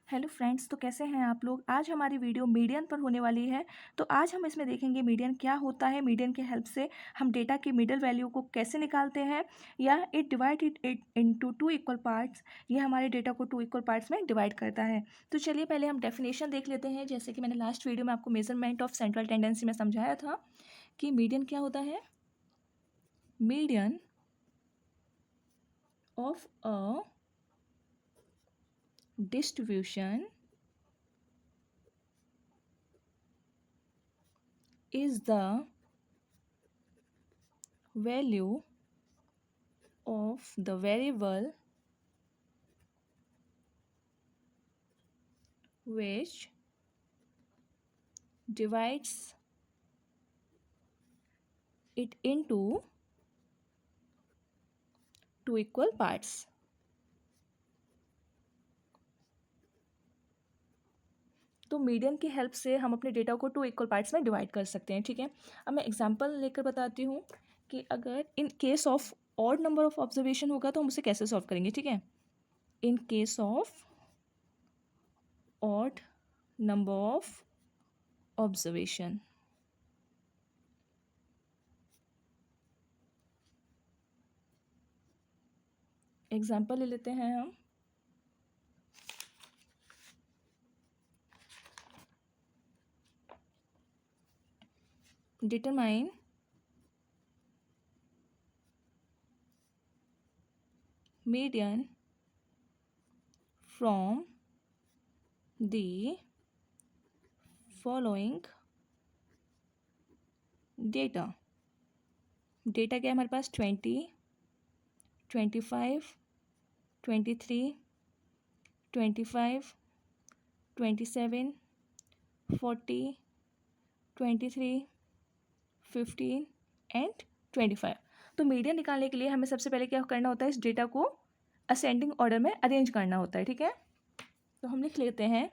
Hello friends, तो कैसे हैं आप लोग। आज हमारी वीडियो मीडियन पर होने वाली है। तो आज हम इसमें देखेंगे मीडियन क्या होता है, मीडियन के हेल्प से हम डेटा की मिडल वैल्यू को कैसे निकालते हैं, या it divide it into two equal parts. ये हमारे डेटा को टू इक्वल पार्ट्स में डिवाइड करता है। तो चलिए पहले हम डेफिनेशन देख लेते हैं। जैसे कि मैंने लास्ट वीडियो में आपको मेजरमेंट ऑफ सेंट्रल टेंडेंसी में समझाया था कि मीडियन क्या होता है। Median of a distribution is the value of the variable which divides it into two equal parts. तो मीडियन की हेल्प से हम अपने डेटा को टू इक्वल पार्ट्स में डिवाइड कर सकते हैं। ठीक है, अब मैं एग्जांपल लेकर बताती हूँ कि अगर in case of odd number of observation होगा तो हम उसे कैसे सॉल्व करेंगे। ठीक है, in case of odd number of observation, example ले लेते हैं हम। Determine median from the following data। Data क्या है हमारे पास 20, 25, 23, 25, 27, 40, 23, 15 एंड 25। तो मीडियन निकालने के लिए हमें सबसे पहले क्या करना होता है, इस डेटा को असेंडिंग ऑर्डर में अरेंज करना होता है। ठीक है, तो हम लिख लेते हैं,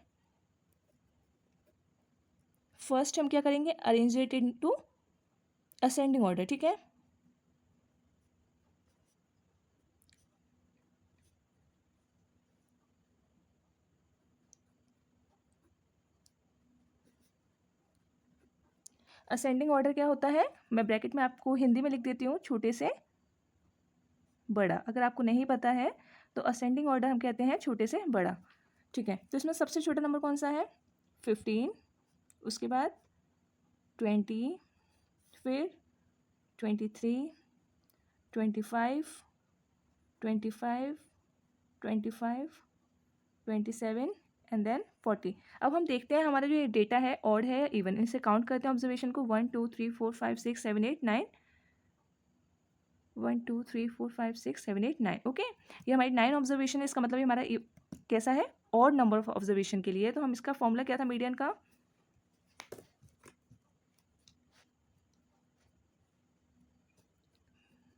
फर्स्ट हम क्या करेंगे, arrange it into ascending order. ठीक है, असेंडिंग ऑर्डर क्या होता है, मैं ब्रैकेट में आपको हिंदी में लिख देती हूँ, छोटे से बड़ा। अगर आपको नहीं पता है तो असेंडिंग ऑर्डर हम कहते हैं छोटे से बड़ा। ठीक है, तो इसमें सबसे छोटा नंबर कौन सा है, 15, उसके बाद 20, फिर 23, 25, 25, 25, 27 एंड देन 40। अब हम देखते हैं हमारा जो ये डेटा है ऑड है या इवन, इनसे काउंट करते हैं ऑब्जर्वेशन को, 1 2 3 4 5 6 7 8 9, 1 2 3 4 5 6 7 8 9। ओके, ये हमारी 9 ऑब्जर्वेशन है। इसका मतलब ये हमारा कैसा है, ऑड नंबर ऑफ ऑब्जर्वेशन के लिए। तो हम इसका फॉर्मूला क्या था मीडियन का,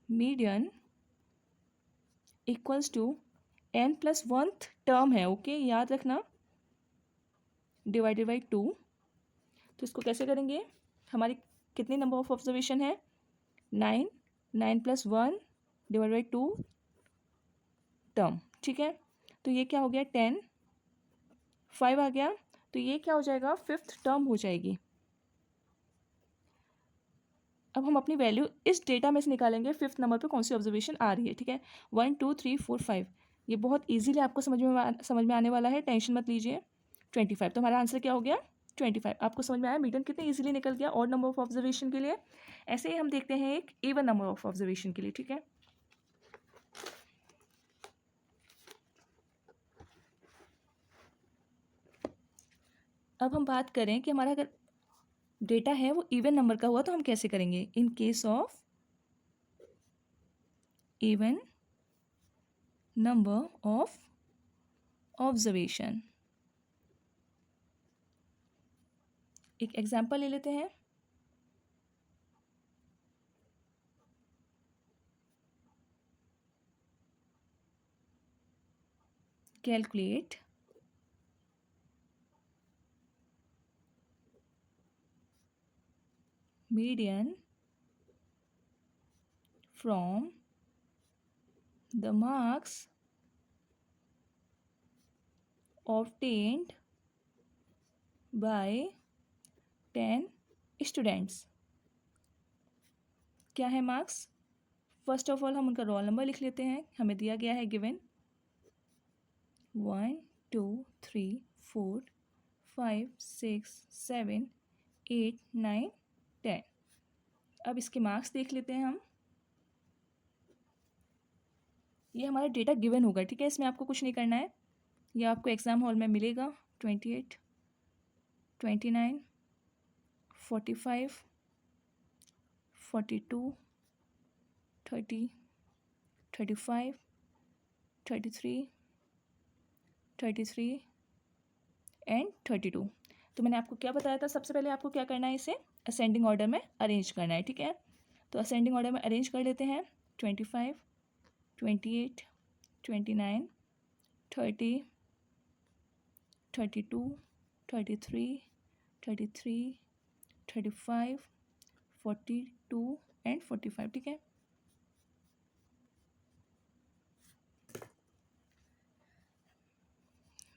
median equals to n plus 1th term है। ओके, याद रखना, डिवाइडेड बाई 2। तो इसको कैसे करेंगे, हमारी कितनी नंबर ऑफ ऑब्जर्वेशन है, 9, 9 प्लस 1 डिवाइड बाई 2 टर्म। ठीक है, तो ये क्या हो गया, 10, 5 आ गया, तो ये क्या हो जाएगा, 5th टर्म हो जाएगी। अब हम अपनी वैल्यू इस डेटा में से निकालेंगे, 5th नंबर पे कौन सी ऑब्जर्वेशन आ रही है। ठीक है, 1 2 3 4 5, ये बहुत इजीली आपको समझ में आने वाला है, टेंशन मत लीजिए। 25, तो हमारा आंसर क्या हो गया, 25। आपको समझ में आया मीडियन कितने इजीली निकल गया ऑड नंबर ऑफ ऑब्जर्वेशन के लिए। ऐसे ही हम देखते हैं एक इवन नंबर ऑफ ऑब्जर्वेशन के लिए। ठीक है, अब हम बात करें कि हमारा अगर डेटा है वो इवन नंबर का हुआ तो हम कैसे करेंगे, in case of even number of observation. एक एग्जांपल ले लेते हैं, calculate median from the marks obtained by 10 students. क्या है मार्क्स? फर्स्ट ऑफ ऑल हम उनका रोल नंबर लिख लेते हैं, हमें दिया गया है गिवन 1 2 3 4 5 6 7 8 9 10। अब इसके मार्क्स देख लेते हैं हम। ये हमारा डेटा गिवन होगा, ठीक है, इसमें आपको कुछ नहीं करना है। ये आपको एग्ज़ाम हॉल में मिलेगा 28 29 45 42 30 35 33 33 एंड 32। तो मैंने आपको क्या बताया था, सबसे पहले आपको क्या करना है, इसे असेंडिंग ऑर्डर में अरेंज करना है, ठीक है। तो असेंडिंग ऑर्डर में अरेंज कर लेते हैं। 25 28 29 30 32 33 33 35 42 एंड 45, ठीक है।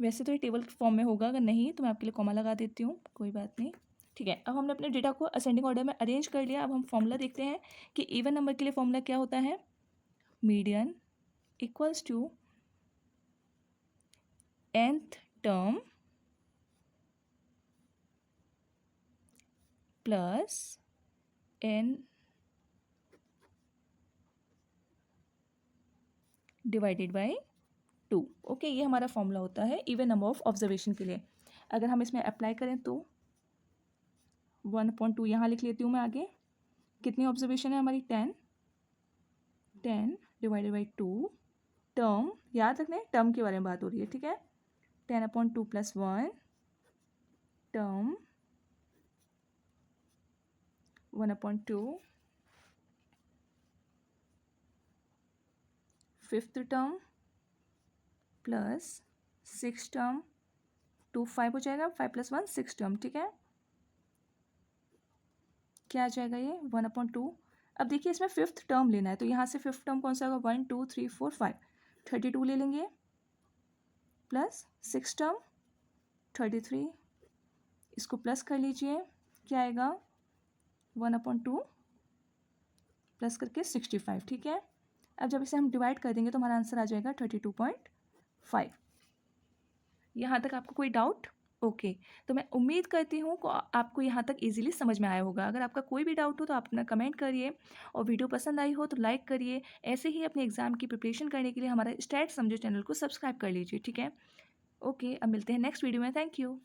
वैसे तो ये टेबल फॉर्म में होगा, अगर नहीं तो मैं आपके लिए कॉमा लगा देती हूँ, कोई बात नहीं, ठीक है। अब हमने अपने डेटा को असेंडिंग ऑर्डर में अरेंज कर लिया। अब हम फॉर्मूला देखते हैं कि इवन नंबर के लिए फॉर्मूला क्या होता है। Median equals to nth term plus n divided by 2। Okay, ये हमारा फॉर्मूला होता है इवन नंबर ऑफ ऑब्जर्वेशन के लिए। अगर हम इसमें अप्लाई करें तो 1/2 यहाँ लिख लेती हूँ मैं आगे। कितनी ऑब्जर्वेशन है हमारी? 10 डिवाइडेड बाई 2। टर्म याद रखना है, टर्म के बारे में बात हो रही है, ठीक है। 10/2 + 1 term 1/2 fifth term plus 6 term 2 5 हो जाएगा, 5 + 1 6 टर्म, ठीक है। क्या आ जाएगा ये 1/2। अब देखिए इसमें फिफ्थ टर्म लेना है, तो यहाँ से फिफ्थ टर्म कौन सा होगा? 1 2 3 4 5 32 ले लेंगे प्लस 6 टर्म 33, इसको प्लस कर लीजिए, क्या आएगा 1/2 प्लस करके 65, ठीक है। अब जब इसे हम डिवाइड कर देंगे तो हमारा आंसर आ जाएगा 32.5। यहाँ तक आपको कोई डाउट? ओके, तो मैं उम्मीद करती हूँ कि आपको यहाँ तक इजीली समझ में आया होगा। अगर आपका कोई भी डाउट हो तो आप अपना कमेंट करिए, और वीडियो पसंद आई हो तो लाइक करिए। ऐसे ही अपने एग्ज़ाम की प्रिपरेशन करने के लिए हमारा स्टैट समझो चैनल को सब्सक्राइब कर लीजिए, ठीक है। ओके, अब मिलते हैं नेक्स्ट वीडियो में। Thank you.